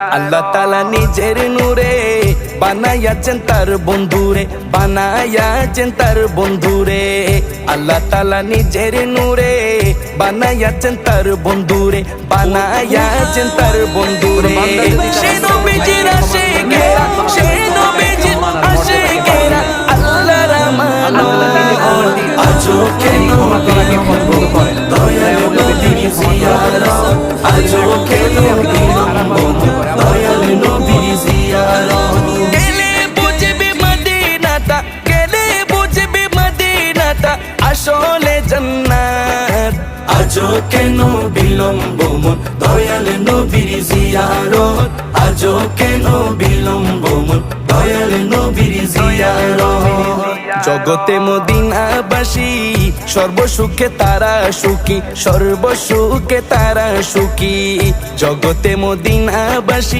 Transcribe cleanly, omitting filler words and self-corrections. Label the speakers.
Speaker 1: আল্লাহ তাআলা নিজের নূরে বানায়াছেন তার বন্ধুরে, বানায়াছেন তার বন্ধুরে। আল্লাহ তাআলা নিজের নূরে বানায়াছেন তার বন্ধুরে, বানায়াছেন তার বন্ধুরে। সে নবীজির আশিকেরা, সে নবীজির আশিকেরা আল্লাহর আমানত। আজও কেন দয়াল নবীর জিয়ারত, আজও কেন দয়াল নবীর জিয়ারত। গেলে বুঝবি মদিনাটা, গেলে বুঝবি মদিনাটা আসলে জান্নাত। আজও কেন বিলম্ব মন দয়াল নবীর জিয়ারত, আজও কেন বিলম্ব মন দয়াল নবীর জিয়ারত। জগতে মদিনাবাসী সর্বসুখে তারা সুখী, সর্বসুখে তারা সুখী। জগতে মদিনাবাসী